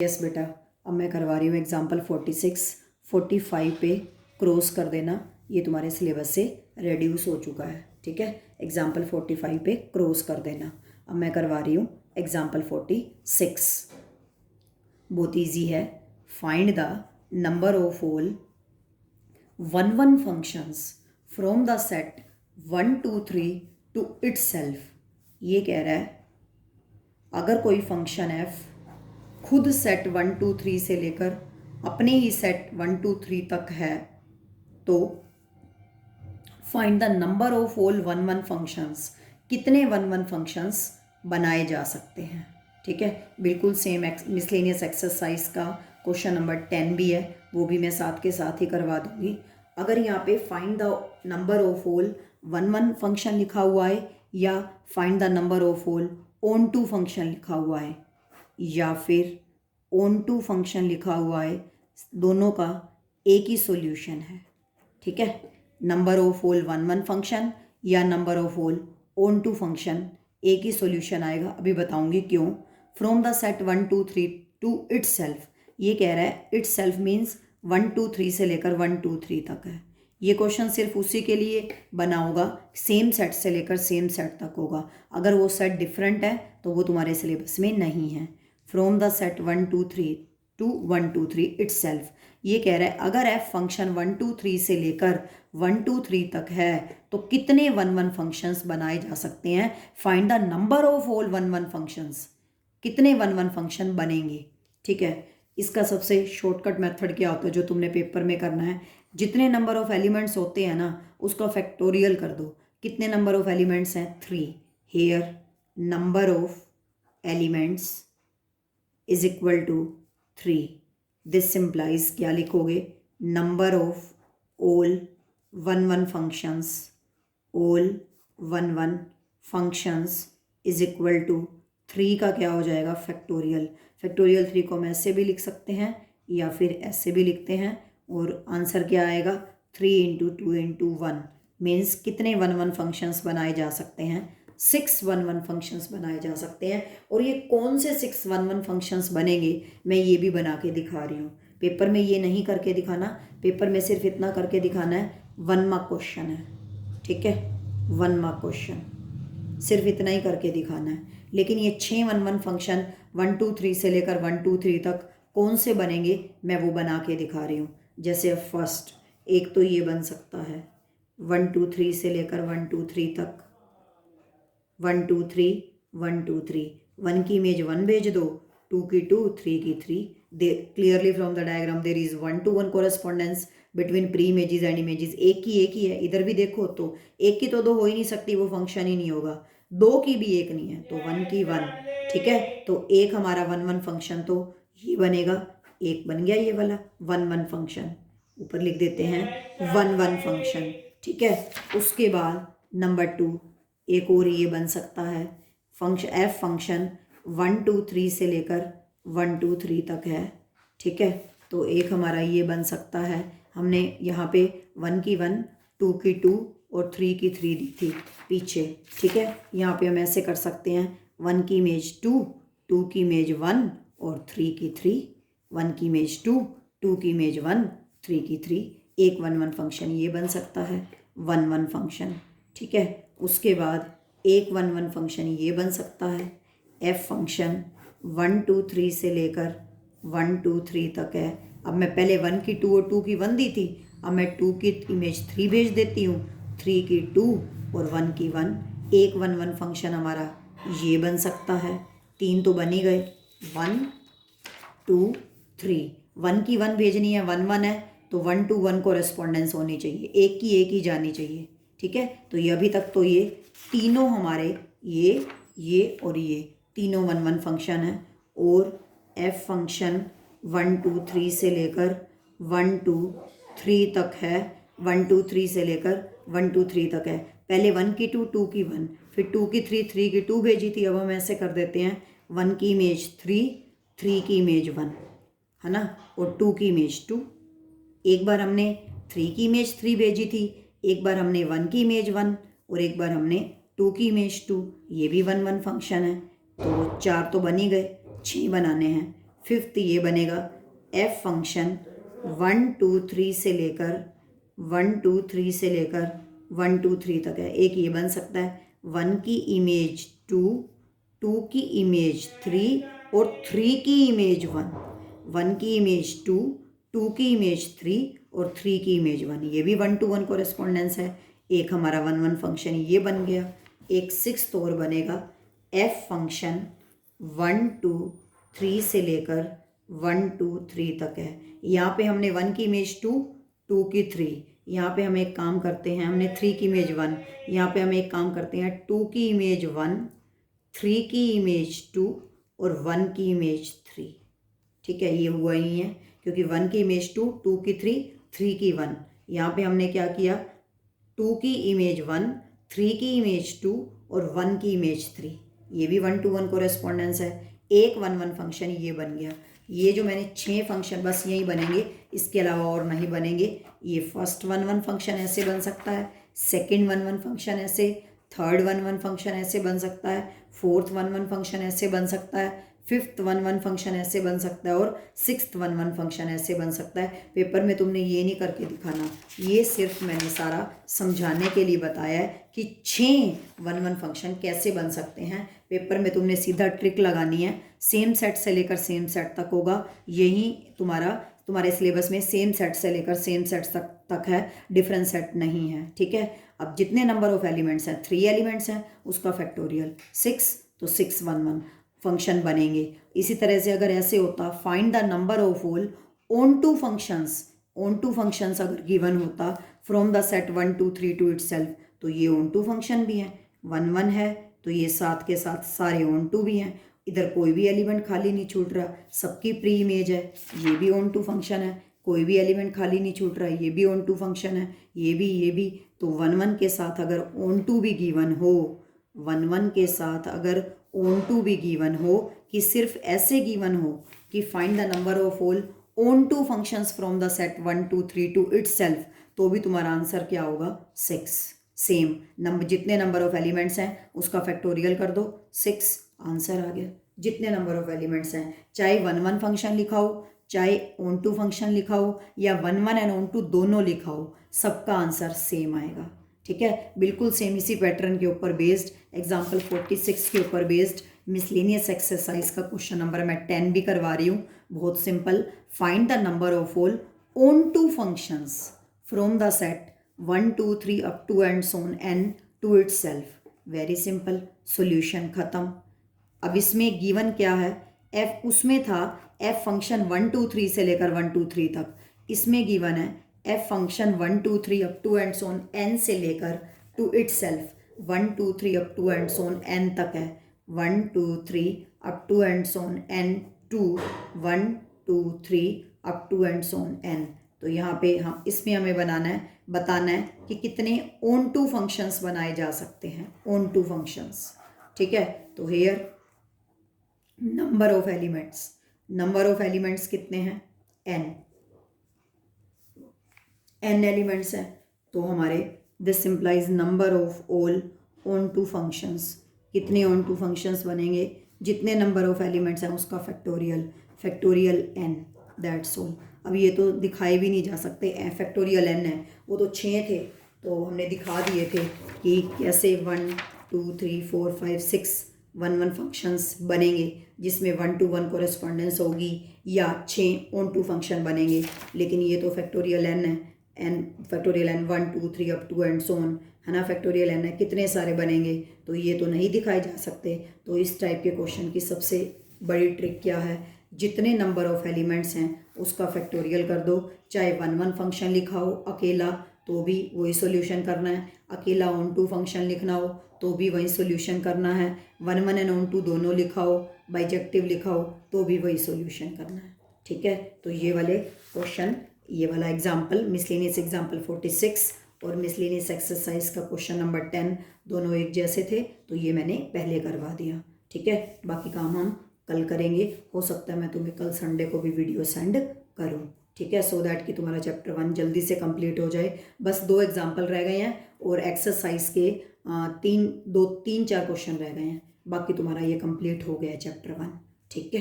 Yes बेटा, अब मैं करवा रही हूँ एग्जाम्पल 46, 45 पे क्रॉस कर देना। ये तुम्हारे सिलेबस से रेड्यूस हो चुका है, ठीक है। एग्जाम्पल 45 पे क्रॉस कर देना। अब मैं करवा रही हूँ एग्जाम्पल 46। बहुत ईजी है। Find the number of all 1 1 functions from the set 1 2 3 to itself. ये कह रहा है अगर कोई फंक्शन एफ खुद सेट 1 2 3 से लेकर अपने ही सेट 1 2 3 तक है तो find the number of all 1 1 functions. कितने 1 1 फंक्शंस बनाए जा सकते हैं, ठीक है। बिल्कुल सेम मिसलेनियस एक्सरसाइज का क्वेश्चन नंबर 10 भी है, वो भी मैं साथ के साथ ही करवा दूंगी। अगर यहाँ पे find the number of all 1 1 function लिखा हुआ है या find the number of all onto function लिखा हुआ है या फिर ऑन टू फंक्शन लिखा हुआ है, दोनों का एक ही सॉल्यूशन है, ठीक है। नंबर ऑफ ऑल 1 1 फंक्शन या number of all onto function, एक ही सॉल्यूशन आएगा। अभी बताऊंगी क्यों। From the set 1 2 3 to itself, ये कह रहा है इटसेल्फ मीन्स 1 2 3 से लेकर 1 2 3 तक है। ये क्वेश्चन सिर्फ उसी के लिए बना होगा, सेम सेट से लेकर सेम सेट तक होगा। अगर वो सेट डिफरेंट है तो वो तुम्हारे सिलेबस में नहीं है। From the set 1 2 3 to 1 2 3 itself, ये कह रहा है अगर एफ फंक्शन 1 2 3 से लेकर 1 2 3 तक है तो कितने 1 1 फंक्शंस बनाए जा सकते हैं। Find the number of all 1 1 functions, कितने 1 1 फंक्शन बनेंगे, ठीक है। इसका सबसे शॉर्टकट मेथड क्या होता है जो तुमने पेपर में करना है, जितने नंबर ऑफ एलिमेंट्स होते हैं ना उसका फैक्टोरियल कर दो। कितने नंबर ऑफ एलिमेंट्स हैं, 3। Here number of elements is equal to 3। This simplifies क्या लिखोगे, number of all 1 1 functions, all 1 1 functions is equal to 3 का क्या हो जाएगा, फैक्टोरियल। फैक्टोरियल 3 को हम ऐसे भी लिख सकते हैं या फिर ऐसे भी लिखते हैं और आंसर क्या आएगा, 3 इंटू 2 इंटू 1 मीन्स कितने 1 1 फंक्शंस बनाए जा सकते हैं, 6 1 1 फंक्शंस बनाए जा सकते हैं। और ये कौन से 6 1 1 फंक्शंस बनेंगे मैं ये भी बना के दिखा रही हूँ। पेपर में ये नहीं करके दिखाना, पेपर में सिर्फ इतना करके दिखाना है, 1 मार्क क्वेश्चन है, ठीक है। 1 मार्क क्वेश्चन सिर्फ इतना ही करके दिखाना है। लेकिन ये 6 1 1 फंक्शन 1 2 3 से लेकर 1 2 3 तक कौन से बनेंगे मैं वो बना के दिखा रही हूँ। जैसे फर्स्ट एक तो ये बन सकता है 1 2 3 से लेकर 1 2 3 तक, 1 2 3 1 2 3, 1 की इमेज 1 भेज दो, 2 की 2, 3 की 3। They clearly from the diagram there is 1 to 1 correspondence between pre images and images. एक ही है, इधर भी देखो तो एक की तो 2 हो ही नहीं सकती, वो फंक्शन ही नहीं होगा। 2 की भी एक नहीं है तो 1 की 1, ठीक है। तो एक हमारा 1 1 फंक्शन तो ये बनेगा, एक बन गया ये वाला 1 1 फंक्शन, ऊपर लिख देते हैं 1 1 फंक्शन, ठीक है। उसके बाद नंबर 2 एक और ये बन सकता है फंक्शन, एफ फंक्शन 1 2 3 से लेकर 1 2 3 तक है, ठीक है। तो एक हमारा ये बन सकता है, हमने यहाँ पे 1 की 1, 2 की 2 और 3 की 3 दी थी पीछे, ठीक है। यहाँ पे हम ऐसे कर सकते हैं 1 की इमेज 2, 2 की इमेज 1 और 3 की 3, 1 की इमेज 2, 2 की इमेज 1, 3 की 3। एक 1 1 फंक्शन ये बन सकता है 1 1 फंक्शन, ठीक है। उसके बाद एक 1 1 फंक्शन ये बन सकता है, एफ फंक्शन 1 2 3 से लेकर 1 2 3 तक है। अब मैं पहले 1 की 2 और 2 की 1 दी थी, अब मैं 2 की इमेज 3 भेज देती हूँ, 3 की 2 और 1 की 1। एक 1 1 फंक्शन हमारा ये बन सकता है। 3 तो बन ही गए, 1 2 3, 1 की 1 भेजनी है, 1 1 है तो 1 to 1 कोरेस्पॉन्डेंस होनी चाहिए, एक की एक ही जानी चाहिए, ठीक है। तो ये अभी तक तो ये तीनों हमारे ये और ये तीनों 1 1 फंक्शन है। और एफ फंक्शन 1 2 3 से लेकर 1 2 3 तक है, 1 2 3 से लेकर 1 2 3 तक है। पहले 1 की 2, 2 की 1, फिर 2 की 3, 3 की 2 भेजी थी। अब हम ऐसे कर देते हैं 1 की इमेज 3, 3 की इमेज 1, है ना, और 2 की इमेज 2। एक बार हमने 3 की इमेज 3 भेजी थी, एक बार हमने 1 की इमेज 1 और एक बार हमने 2 की इमेज 2। ये भी 1 1 फंक्शन है, तो 4 तो बन ही गए, 6 बनाने हैं। फिफ्थ ये बनेगा एफ फंक्शन 1 2 3 से लेकर 1 2 3 से लेकर 1 2 3 तक है। एक ये बन सकता है 1 की इमेज 2, 2 की इमेज 3 और 3 की इमेज 1, 1 की इमेज 2, 2 की इमेज 3 और 3 की इमेज 1। ये भी 1 to 1 कोरेस्पॉन्डेंस है। एक हमारा 1 1 फंक्शन ये बन गया। एक सिक्स्थ और बनेगा एफ फंक्शन 1 2 3 से लेकर 1 2 3 तक है। यहाँ पे हमने 1 की इमेज 2, 2 की 3। यहाँ पे हम एक काम करते हैं, हमने 3 की इमेज 1, यहाँ पे हम एक काम करते हैं 2 की इमेज 1, 3 की इमेज 2 और 1 की इमेज 3। ठीक है, ये हुआ ही है क्योंकि 1 की इमेज 2, 2 की 3, 3 की 1। यहाँ पे हमने क्या किया 2 की इमेज 1, 3 की इमेज 2 और 1 की इमेज 3। ये भी 1 to 1 कोरेस्पॉन्डेंस है। एक 1 1 फंक्शन ये बन गया। ये जो मैंने 6 फंक्शन बस यही बनेंगे, इसके अलावा और नहीं बनेंगे। ये फर्स्ट 1 1 फंक्शन ऐसे बन सकता है, सेकंड 1 1 फंक्शन ऐसे, थर्ड 1 1 फंक्शन ऐसे बन सकता है, फोर्थ 1 1 फंक्शन ऐसे बन सकता है, फिफ्थ 1 1 फंक्शन ऐसे बन सकता है और सिक्स्थ 1 1 फंक्शन ऐसे बन सकता है। पेपर में तुमने ये नहीं करके दिखाना, ये सिर्फ मैंने सारा समझाने के लिए बताया है कि 6 1 1 फंक्शन कैसे बन सकते हैं। पेपर में तुमने सीधा ट्रिक लगानी है। सेम सेट से लेकर सेम सेट तक होगा। यही तुम्हारे सिलेबस में सेम सेट से लेकर सेम सेट तक है, डिफरेंट सेट नहीं है। ठीक है, अब जितने नंबर ऑफ एलिमेंट्स हैं, 3 एलिमेंट्स हैं, उसका फैक्टोरियल 6, तो 6 1 1 फंक्शन बनेंगे। इसी तरह से अगर ऐसे होता find the number of all onto functions अगर गिवन होता from the set 1 2 3 to itself, तो ये ऑन टू फंक्शन भी है। 1 1 है तो ये साथ के साथ सारे ऑन टू भी हैं। इधर कोई भी एलिमेंट खाली नहीं छूट रहा, सबकी प्री इमेज है, ये भी ऑन टू फंक्शन है। कोई भी एलिमेंट खाली नहीं छूट रहा है, ये भी ऑन टू फंक्शन है, ये भी। तो 1 1 के साथ अगर ऑन टू भी गिवन हो, 1 1 के साथ अगर ऑन टू भी गिवन हो कि सिर्फ ऐसे गिवन हो कि find the number of all onto functions from the set 1 2 3 to itself, तो भी तुम्हारा आंसर क्या होगा 6। सेम नंबर, जितने नंबर ऑफ एलिमेंट्स हैं उसका फैक्टोरियल कर दो, 6 आंसर आ गया। जितने नंबर ऑफ एलिमेंट्स हैं, चाहे 1 1 फंक्शन लिखा हो, चाहे ऑन टू फंक्शन लिखा हो या 1 1 एंड ऑन टू दोनों लिखा हो, सबका आंसर सेम आएगा। ठीक है, बिल्कुल सेम इसी पैटर्न के ऊपर बेस्ड एग्जाम्पल 46 के ऊपर बेस्ड मिसलेनियस एक्सरसाइज का क्वेश्चन नंबर मैं 10 भी करवा रही हूँ। बहुत simple, find the number of all onto functions from the set 1 2 3 up to and so on n to itself. Very simple, solution खत्म। अब इसमें गिवन क्या है, f उसमें था f फंक्शन 1 2 3 से लेकर 1 2 3 तक, इसमें गिवन है f function 1 2 3 up to and so on n से लेकर to itself 1 2 3 up to and so on n तक है। 1 2 3 up to and so on n to 1 2 3 up to and so on n। तो यहाँ पे हम इसमें हमें बताना है कि कितने ऑन टू फंक्शंस बनाए जा सकते हैं, ऑन टू फंक्शंस। ठीक है, तो हेयर नंबर ऑफ एलिमेंट्स कितने हैं, n एलिमेंट्स हैं। तो हमारे this simplifies number of all onto functions, कितने ऑन टू फंक्शंस बनेंगे, जितने नंबर ऑफ एलिमेंट्स हैं उसका फैक्टोरियल n, दैट्स ऑल। अब ये तो दिखाए भी नहीं जा सकते, फैक्टोरियल n है, वो तो 6 थे तो हमने दिखा दिए थे कि कैसे 1 2 3 4 5 6 1 1 फंक्शंस बनेंगे जिसमें 1 to 1 कोरेस्पॉन्डेंस होगी या 6 ऑन टू फंक्शन बनेंगे। लेकिन ये तो फैक्टोरियल n है, factorial n 1 2 3 up to and so on है ना, फैक्टोरियल n है, कितने सारे बनेंगे, तो ये तो नहीं दिखाए जा सकते। तो इस टाइप के क्वेश्चन की सबसे बड़ी ट्रिक क्या है, जितने नंबर ऑफ एलिमेंट्स हैं उसका फैक्टोरियल कर दो। चाहे 1 1 फंक्शन लिखा हो अकेला तो भी वही सॉल्यूशन करना है, अकेला ऑन टू फंक्शन लिखना हो तो भी वही सॉल्यूशन करना है, 1 1 एंड ऑन टू दोनों लिखा हो, बाइजेक्टिव लिखा हो तो भी वही सॉल्यूशन करना है। ठीक है, तो ये वाले क्वेश्चन, ये वाला एग्जाम्पल मिसलेनियस एग्जाम्पल 46 और मिसलेनियस एक्सरसाइज का क्वेश्चन नंबर 10 दोनों एक जैसे थे, तो ये मैंने पहले करवा दिया। ठीक है, बाकी काम हम कल करेंगे। हो सकता है मैं तुम्हें कल संडे को भी वीडियो सेंड करूं। ठीक है, सो दैट कि तुम्हारा चैप्टर 1 जल्दी से कंप्लीट हो जाए। बस 2 एग्जाम्पल रह गए हैं और एक्सरसाइज के 3 4 क्वेश्चन रह गए हैं, बाकी तुम्हारा ये कंप्लीट हो गया चैप्टर 1। ठीक है।